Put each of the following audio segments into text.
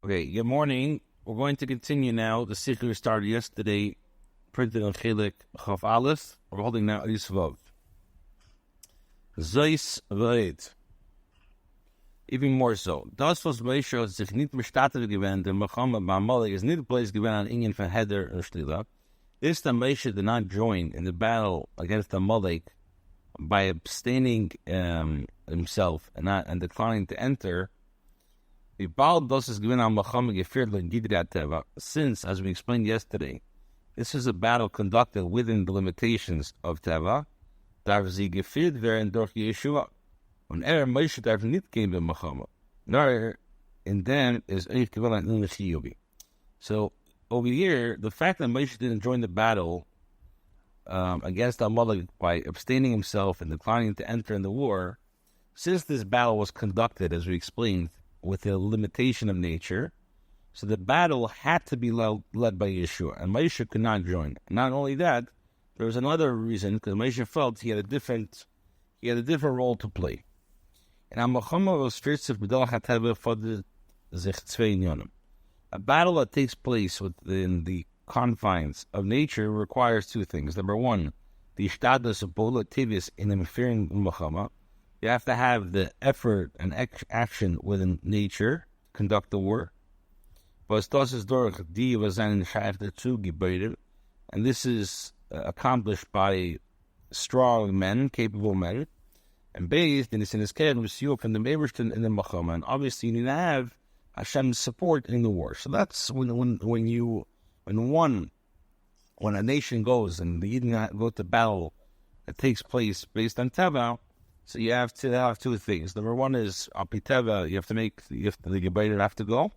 Okay, good morning. We're going to continue now. The Sichah we started yesterday, printed on Chelik Chaf Aleph. We're holding now Yisvav. Zeis V'ed. Even more so. Das was Moshe hat sich nicht bestattet gewesen, der Muhammad Ba'amalek is nicht placed given an Inyan for Heder and Shlila. This time Moshe did not join in the battle against Amalek by abstaining himself and declining to enter. Since, as we explained yesterday, this is a battle conducted within the limitations of Teva, whenever Moshe darf nicht gehen bei Muhammad, nor in them is So over here, the fact that Moshe didn't join the battle against Amalek by abstaining himself and declining to enter in the war, since this battle was conducted, as we explained, with a limitation of nature, so the battle had to be led by Yeshua, and Moshe could not join. Not only that, there was another reason, because Moshe felt he had a different role to play. And Muhammad was first of a battle that takes place within the confines of nature requires two things. Number one, the ishtadus of bola tivis in interfering with Muhammad. You have to have the effort and action within nature to conduct the war. And this is accomplished by strong men, capable men, and based in his care and receive from the Mebershton in the Muhammad. And obviously, you need to have Hashem's support in the war. So that's when a nation goes and the Yidden go to battle that takes place based on Teva. So you have to have two things. Number one is Apiteva, the Gebeiter have to go.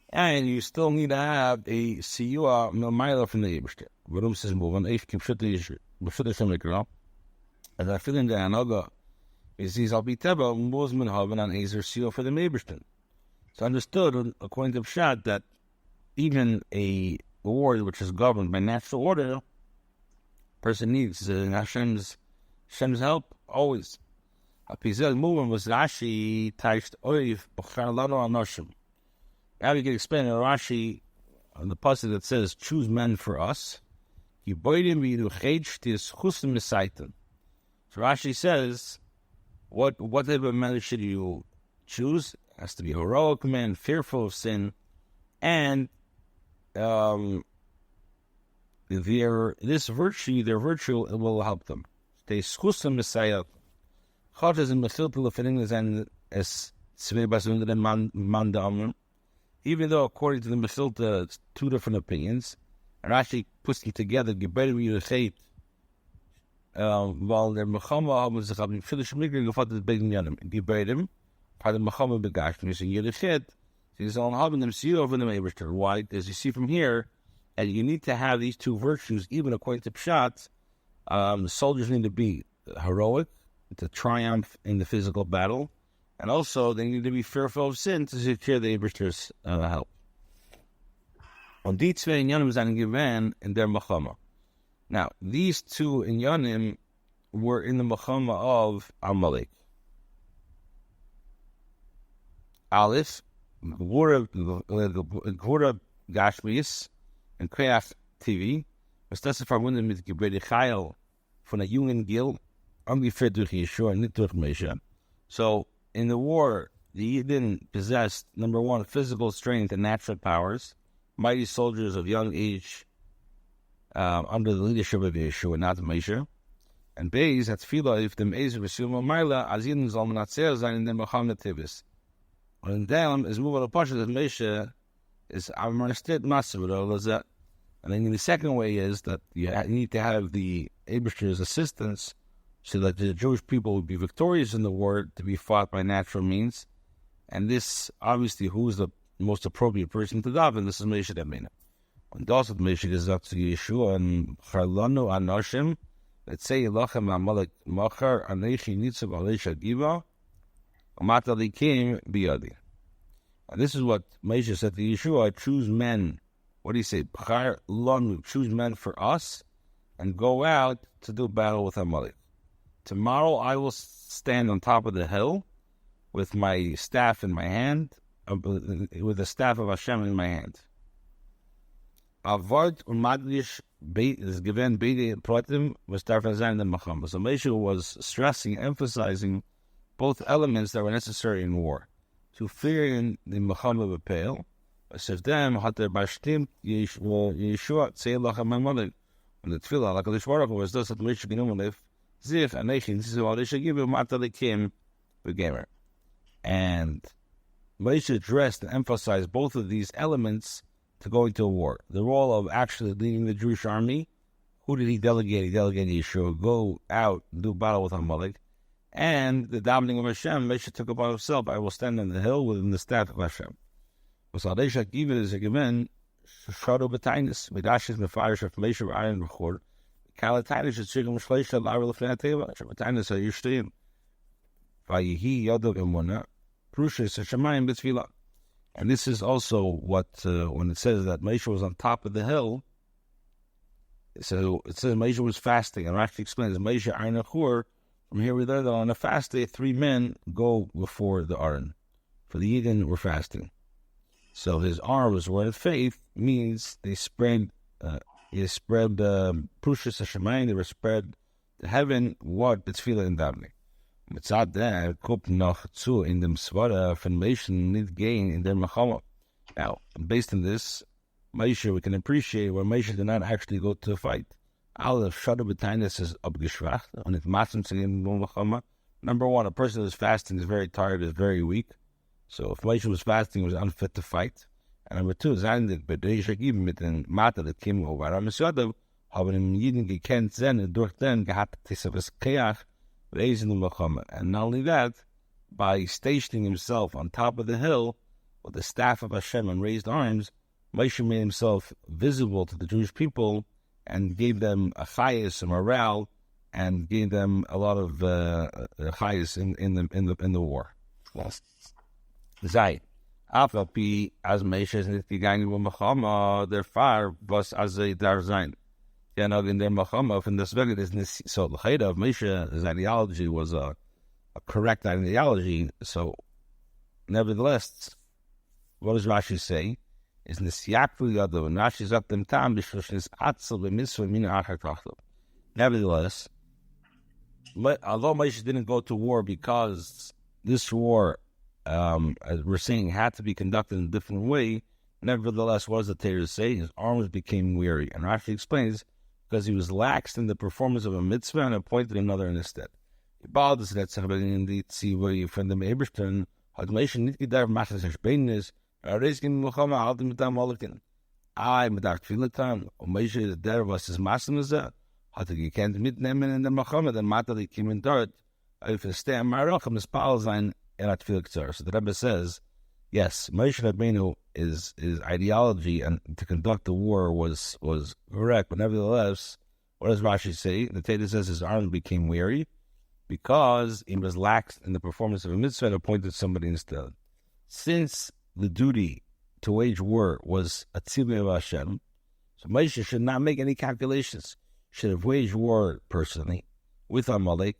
And you still need to have a Siyua Milmaila from the Ebershter. Warum says move if Kipshut as I feel in the Anaga, is these Apiteva, Mosman Haven and Ezer Siyua for the Ebershter. So understood, according to Pshat, that even a war which is governed by natural order, person needs Hashem's help always. A Pizel movement was Rashi touched Oiv B'charlano Anoshim. Now you can explain in Rashi on the passage that says, "Choose men for us." So Rashi says, what type of men should you choose? It has to be heroic men, fearful of sin, and their virtue will help them. They schussen Messiah. Gott is in Mechiltel Lefening zijn es zwei besondere man damen. Even though, according to the Mechilta, it's two different opinions, and Rashi puts them together, Geberim Yudachet, while their Mechama haben sich haben viele Schmicker gefattet begen Janim. Geberim, part of Mechama begasht, and Yudachet, sie sollen haben them see over them Eberster. Why? As you see from here, and you need to have these two virtues, even according to Pshat. The soldiers need to be heroic, to triumph in the physical battle, and also they need to be fearful of sin to secure the Eberster's help. On die zwei Inyanim zijn given in their Mechama. Now, these two Inyanim were in the Mechama of Amalek. Aleph, Gvura Gashmis, and Kreach TV, was das verbunden mit Gebete Chayil von der jungen Gil, angeführt durch Yeshua, nicht durch Moshe. So, in the war, the Yidden possessed, number one, physical strength and natural powers, mighty soldiers of young age, under the leadership of Yeshua, not Moshe. And Beis, at Tfilah, if dem Ezer Vesuma Maila, as Yidden soll man atzer sein in dem Mecham Tivis. Und in dem is moving a pasha that Moshe is Amarstet Maser, and then the second way is that you need to have the Ebershter's assistance so that the Jewish people would be victorious in the war to be fought by natural means. And this, obviously, who is the most appropriate person to daven? This is Moshe Rabbeinu. And das hat Moshe gesagt zu Yeshua and Charlanu Anoshim, let's say Elochem Amalek Machar Anechi Nitzav Aleisha Giva Umatali came Biyadi. And this is what Moshe said to Yeshua, choose men. What do you say? B'char lanu, choose men for us, and go out to do battle with Amalek. Tomorrow I will stand on top of the hill with my staff in my hand, with the staff of Hashem in my hand. Avard und Madrish is given Bede Protim was Darfazan the Macham. So Moshe was stressing, emphasizing both elements that were necessary in war. To fear in the Macham of a pale, Sefdem had their Bashtim Yeshua Tzeilach Amamalik. When the Tfilah, like a Baruch was thus at Moshe Ginumalev, Zif, and Nation, this is what they should give him Matalikim, the gamer. And Moshe addressed and emphasized both of these elements to go into a war. The role of actually leading the Jewish army. Who did he delegate? He delegated Yeshua, go out, do battle with Amalek. And the davening of Hashem, Moshe took upon himself, I will stand on the hill within the staff of Hashem. V'sadeshak even is a given, Shado B'tainis, Midashis Mefarish of Moshe V'ayin V'chor, Kalatainis Yitzchigim Shleisha L'Arel L'Fnei Shabbatainis HaYishtayim, V'yihi Yodov Emuna, Prushis HaShamayim B'Tfilah. And this is also what, when it says that Moshe was on top of the hill, so it says Moshe was fasting. And Rashi explains, Moshe Ayin Achur, from here we learn that on a fast day, 3 men go before the Aron. For the Yidden were fasting. So his arms were in faith, means they spread, Prushas HaShemayim, they were spread to heaven, what? B'tfilah and davening. Mitzad der kommt noch zu in dem Svara von Moshe nicht gehen in der Machama. Now, based on this, Moshe, we can appreciate where Moshe did not actually go to fight. Alle Shadu B'tainis is abgeschwacht, und it matzim zu gehen in der Machama. Number one, a person who is fasting is very tired, is very weak. So if Moshe was fasting, he was unfit to fight. And number two, sein dit bei der Yishagim mit den Mata, that came over Aram Yisrael, haben im Jiden gekannt sein, und durch den gehabt, Tisavas Keach, and not only that, by stationing himself on top of the hill with the staff of Hashem and raised arms, Moshe made himself visible to the Jewish people and gave them a chayas, a morale, and gave them a lot of chayas in the war. Zay, Afapi as Moshe is not gegangen with Machama, their fire was as they dar sein. In their Machama, from this very business, so the height of Moshe's ideology was a correct ideology. So, nevertheless, what does Rashi say? Is Nisyaku Yadav, and Rashi sagt dem Tam, Bishvashnis Atzel, B'mitzvah, Mina Achar Tachtel. Nevertheless, although Moshe didn't go to war because this war, as we're saying, had to be conducted in a different way, nevertheless, what does the Torah say? His arms became weary. And Rashi explains, because he was lax in the performance of a mitzvah and appointed another in his stead. Bald is that in the tzivah from the Eberstein had Moshe nicht gedarf machen sich Beines, Reiskin Muhammad halt mit dem Molokin. Mit der Tfilatan, und Moshe der was his Massen ist, hat gekannt mitnehmen in der Muhammad, and Matali came in dort, auf der Stem Marach, des Paul sein, hat viel gezor. So the Rebbe says, yes, Moshe Rabbeinu, his ideology and to conduct the war was correct, but nevertheless, what does Rashi say? The Torah says his arms became weary because he was lax in the performance of a mitzvah and appointed somebody instead. Since the duty to wage war was a tzivah of Hashem, so Moshe should not make any calculations. Should have waged war personally with Amalek,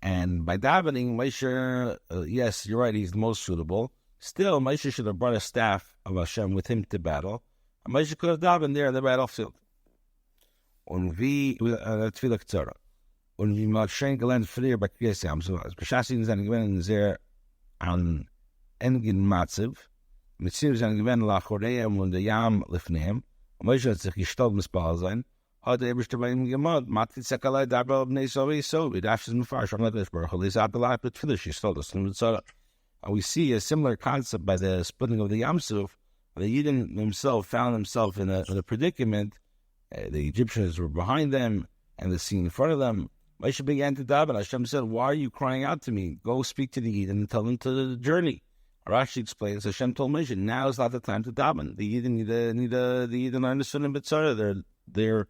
and by davening, Moshe, yes, you're right, he's the most suitable. Still, Moshe should have brought a staff of Hashem with him to battle. And Moshe could have davened there in the battlefield. Und wie Tfilah Ktsara. Und wie Moshe gelernt früher bei Kriyasam. So, als Beschäftigten sind gewinnen sehr an engen Matziv. Mit Zir sind gewinnen Lachoreim und der Yam Lifneim. Und Moshe hat sich gestohlen mit Baal sein. Hat der Eberste bei ihm gemacht. Matit Sekalai Dabra Bnei Sovi Sovi. Dafis Mefarish. Am Levish Baruch. Lisat Alai B'Tfilah. She stole us from the Tzara. And we see a similar concept by the splitting of the Yam Suf. The Yidden himself found himself in a predicament. The Egyptians were behind them, and the sea in front of them. Moshe began to daven. Hashem said, "Why are you crying out to me? Go speak to the Yidden and tell them to journey." Rashi explains, Hashem told Moshe, "Now is not the time to daven. The Yidden the Yidden are in the Sunnah B'tzara. They're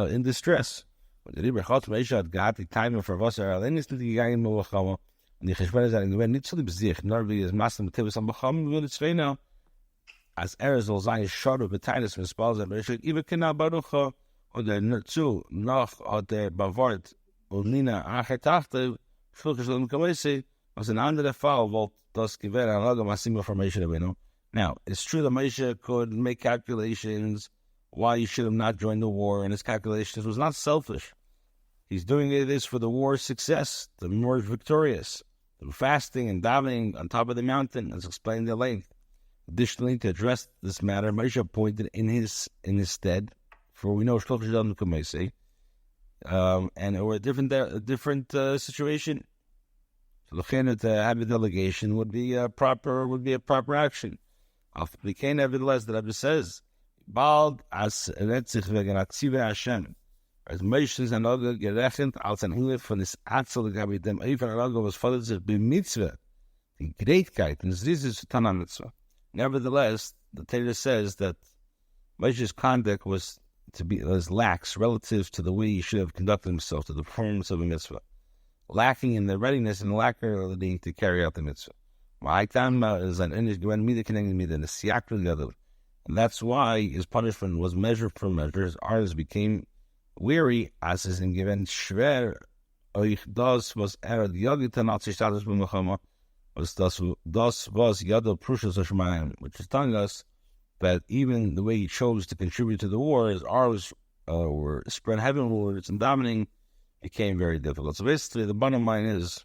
in distress." The Rebbe Moshe had got the time for Vasar. Then it's the guy in Melachama. Und ich schwöre, dass nicht so lieb sich, nur wie es Massen mit Tibus am Bacham, will es now. As soll sein Schadu beteiligt mit Spalzer, aber ich even genau Baruch und der zu noch hat der Bavart und Nina Achetachte, Schulgeschlungen Kamese, was an andere Fall, wollte das gewähren, an Lage Massimo for Moshe Rabbeinu. Now, it's true that Moshe could make calculations why he should have not joined the war, and his calculations was not selfish. He's doing this for the war's success, the more victorious, through fasting and davening on top of the mountain, as explained at length. Additionally, to address this matter, Moshe appointed in his stead, for we know Shlosh Adam Kumesi, and it were a different situation. So the to have a delegation would be a proper action. Nevertheless, the Rebbe says, bald as Retzich wegen Atzive Hashem. As Moshe and Oga gerechnet als ein Hilfe von des Atzel gabi dem Eifer Oga was followed sich bei Mitzvah, the greatkeit, and this is Tana Mitzvah. Nevertheless, the Torah says that Moshe's conduct was lax relative to the way he should have conducted himself to the performance of a mitzvah, lacking in the readiness and alacrity to carry out the mitzvah. And that's why his punishment was measure for measure. His arms became weary, as is in given schwer. Euch das was die Nazi status b'mechama was das was yado prushas hashmayim, which is telling us that even the way he chose to contribute to the war, his arms were spread heavenwards and dominating, became very difficult. So basically, the bottom line is,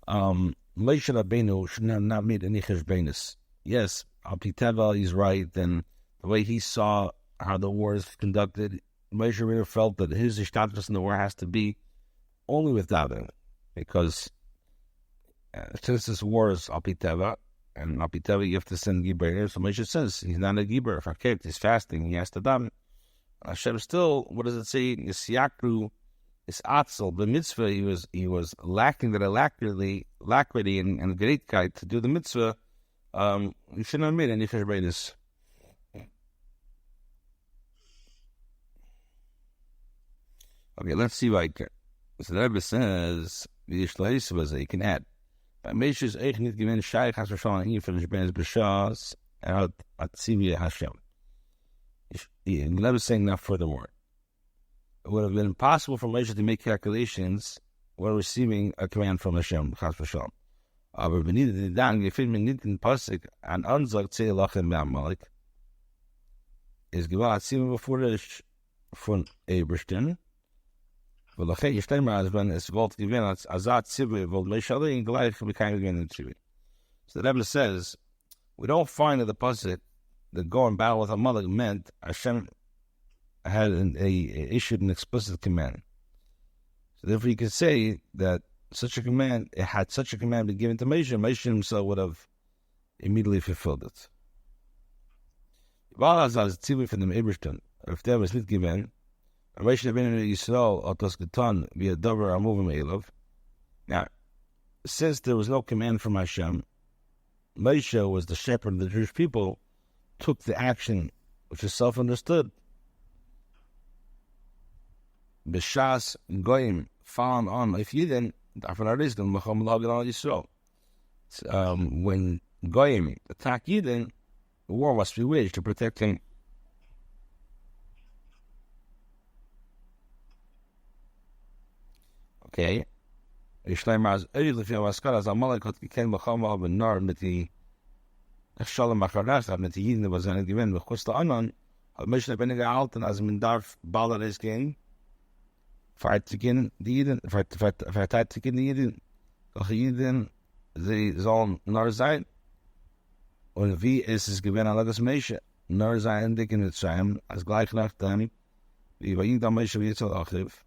Moshe Rabbeinu should have not made any cheshbonus. Yes, Al Pi Teva, he's right, and the way he saw how the war is conducted, Moshe Rabbeinu felt that his status in the war has to be only with davening, because since this war is Al Pi Teva, and Al Pi Teva you have to send Gibber, so Moshe says he's not a Gibber. If he's fasting, he has to daven. Hashem still, what does it say? Is Atzel, the mitzvah, he was lacking that alacrity and greatkeit to do the mitzvah. You shouldn't have made any cheshbonus. Okay, let's see what so the Rebbe says, Likkutei Sichos, you can add. By Moshe's Eich nicht gewinnt Shaykh has Rashan hier von Shbenes B'Shas hat Atzivi Hashem. The Rebbe is saying now furthermore, it would have been impossible for Moshe to make calculations while receiving a command from Hashem, Chas V'Shalom. Aber wenn ihr die Dank gefühlt mit nicht in Pasuk an Ansag Zelachem B'Amalek, ist gewahrt Atzivi bevor von Eberstein, weil der Chei stellen wir, als wenn es wollte gewinnen, als Azat Zivi, wollte Moshe allein gleich became gewinnen Zivi. So the Rebbe says, we don't find that the Pasuk that go and battle with Amalek meant Hashem had issued an explicit command. So therefore you can say that had such a command been given to Moshe, Moshe himself would have immediately fulfilled it. If there was not given, Moshe Rabbeinu Yisrael otos getan via davar amuvim elov. Now, since there was no command from Hashem, Moshe was the shepherd of the Jewish people, took the action which is self-understood. B'shas goyim found on if you didn't, when goyim attack Yidden, the war must be waged to protect him. Okay. Ishleimaz Eilif Yavaskaras Amalek hat gekent Bachama ben Nar mit die Shalom Macharach mit die Yidden was seine gewinn mit Kosta Anan hat Moshe Rabbeinu gehalten als man darf Balaris gehen verteidigen die Yidden verteidigen die Yidden doch Yidden sie sollen Nar sein und wie ist es gewinn an Lagas Moshe Nar sein dicken mit Shaim als gleich nach dem wie bei Yidden Moshe wie Yitzhak Achiv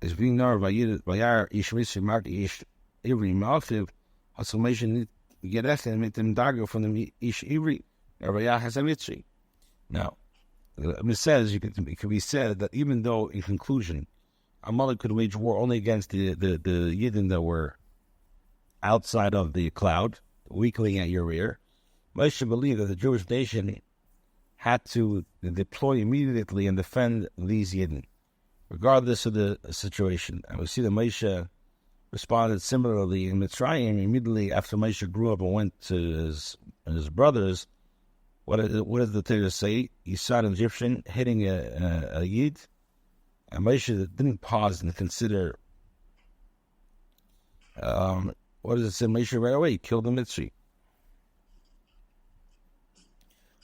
is being nar vayar ishris mark ish every mouthful has Moshe nicht gerechnet mit dem Dager von dem ish ivri vayar has a mitzri. Now it says it can be said that even though in conclusion Amalek could wage war only against the Yidden that were outside of the cloud, weakling at your rear, Moshe believed that the Jewish nation had to deploy immediately and defend these Yidden, regardless of the situation. And we see that Moshe responded similarly in Mitzrayim. Immediately after Moshe grew up and went to his brothers, what did the Torah say? He saw an Egyptian hitting a Yid, and Moshe didn't pause and consider what does it say? Moshe right away killed the Mitzri.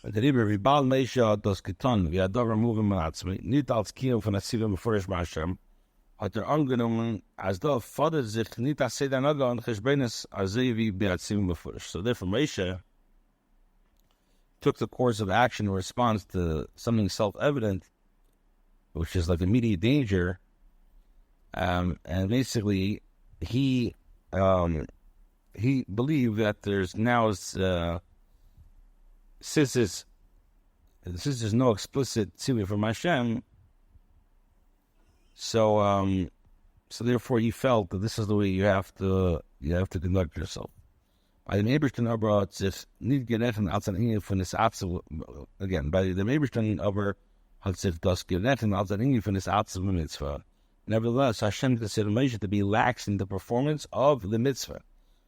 But the Rebbe Ribal Moshe das getan, wie da removen Malatzmi, nicht als Kiyum von Asivim beforisch Hashem, hat angenommen, als da Vater sich nicht als Seder Naga und Cheshbenes als wie bei Asivim beforisch. So therefore Moshe took the course of action in response to something self-evident, which is like immediate danger, and basically he believed that there's now since there's no explicit tzivui from Hashem, so therefore he felt that this is the way you have to conduct yourself. By the Meibishtan aber hat sich nicht gerechnet als ein Inge von des Atze, again, by the Meibishtan aber hat sich das gerechnet als ein Inge von des Atze mitzvah. Nevertheless, Hashem considered Moshe to be lax in the performance of the mitzvah.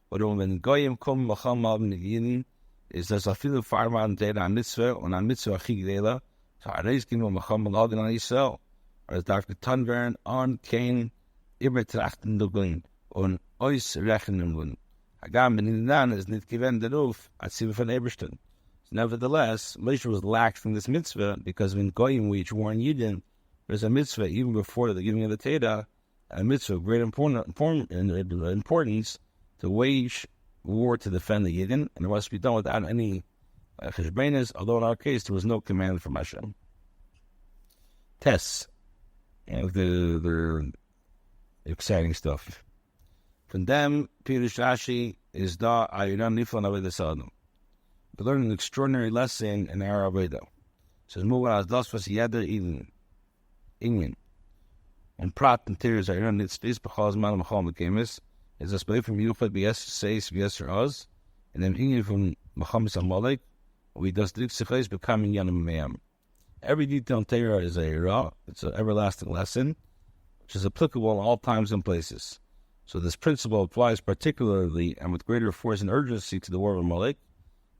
But when Goyim come macham al neginin, is das a viele Farman der an mitzvah und an mitzvah chigdela, so a reis gehen macham al adin an Yisrael, or es darf getan werden an kein übertrachten dugeln und ois rechnen wun. Agam ben Inan is nicht given the roof at Siva von Eberstein. Nevertheless, Moshe was lax in this mitzvah because when Goyim which warn Yidden, there's a mitzvah even before the giving of the Teda, a mitzvah of great importance to wage war to defend the Yidden, and it must be done without any cheshbenes, although in our case there was no command from Hashem. Tests, and the exciting stuff. From them, Pirush Rashi is da ayunan niflan aveda sadam. We learn an extraordinary lesson in our aveda. It says, "Move as das was yeder Indian and prat and tears ayunan nitzvis because man machal mekemis is a split from Yuchad b'yes says b'yes oz, and then Indian from Machamis Amalek. We does dik sichos becoming yanim me'am. Every detail in Torah is a ra. It's an everlasting lesson, which is applicable in all times and places. So this principle applies particularly and with greater force and urgency to the war of Amalek.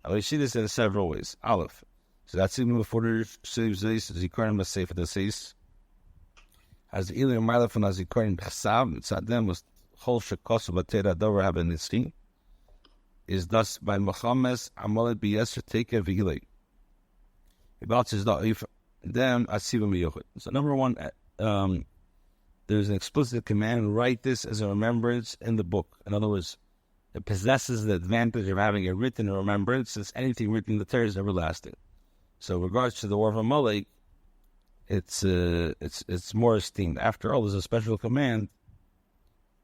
And we see this in several ways. Aleph. So that's even before the Zayis, Zikarim Masei for the Zayis. As the Ilim Malef and Zikarim B'chasav, Tzadem was Chol Shekosu Batera Dover Haben Nitzki, is thus by Mechames Amalek B'yeser Teke V'ilei. About says that them Asivim B'yochid. So number one, there's an explicit command, write this as a remembrance in the book. In other words, it possesses the advantage of having it written in remembrance, since anything written in the Torah is everlasting. So, in regards to the war of Amalek, it's more esteemed. After all, there's a special command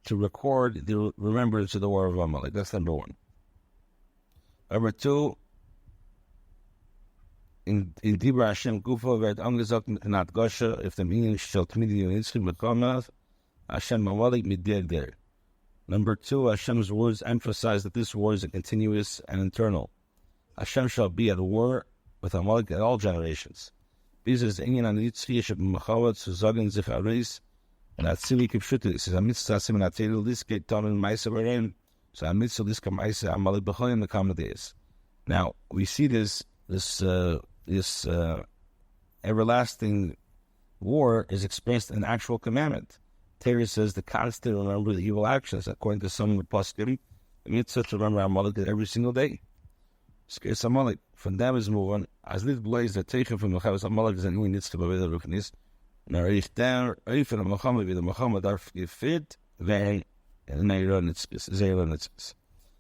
to record the remembrance of the war of Amalek. That's number one. Number two, in Dibra Hashem Gufa wird angesagt mit Nat Gosha, if the meaning shall tmidi Yitzchim Mekomath, Hashem Amalek midir der. Number two, Hashem's words emphasize that this war is a continuous and internal. Hashem shall be at war with Amalek at all generations. This is Inyan an Yitzchi Yeshab Mechawat zu sagen sich Aris, and Atzili Kipshuti, es ist a mitzvah Sim and Atelu Liske Tomen Maisa Barein, so a mitzvah Liske Maisa Amalek B'chol in the common days. Now, we see this everlasting war is expressed in actual commandment. Torah says the constant remember the evil actions. According to some of the poskim, the mitzvah to remember Amalek every single day. Scares Amalek. From them is moving. As this blaze that taken from the Chavas Amalek is a new mitzvah by the Ruchnis. Now, if there, if in a Muhammad with the Muhammad are fit, then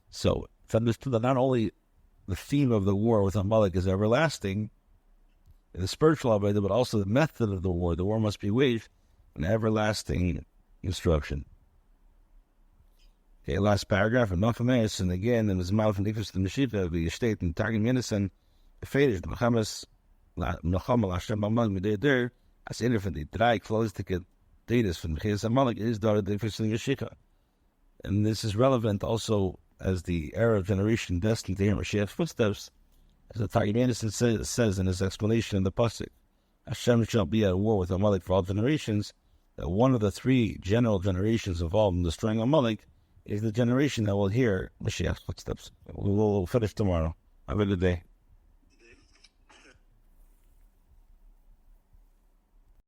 so it's understood that not only the theme of the war with Amalek is everlasting in the spiritual Avodah, but also the method of the war. The war must be waged in everlasting instruction. Okay, last paragraph. And Nachames, and again, in the Zmal from Ikos to Meshicha, the state in Targum Yenison, the Fedish, the Mechames, Nacham Hashem Amalek Mideder, as in from the Drei Klostik Datas from Mechias Amalek is Dara the Ikos to Meshicha. And this is relevant also as the Arab generation destined to hear Mashiach's footsteps, as the Targum Yenison says in his explanation in the Pasuk, Hashem shall be at war with Amalek for all generations, that one of the three general generations involved in destroying Amalek is the generation that will hear Mashiach's footsteps. We will finish tomorrow. Have a good day.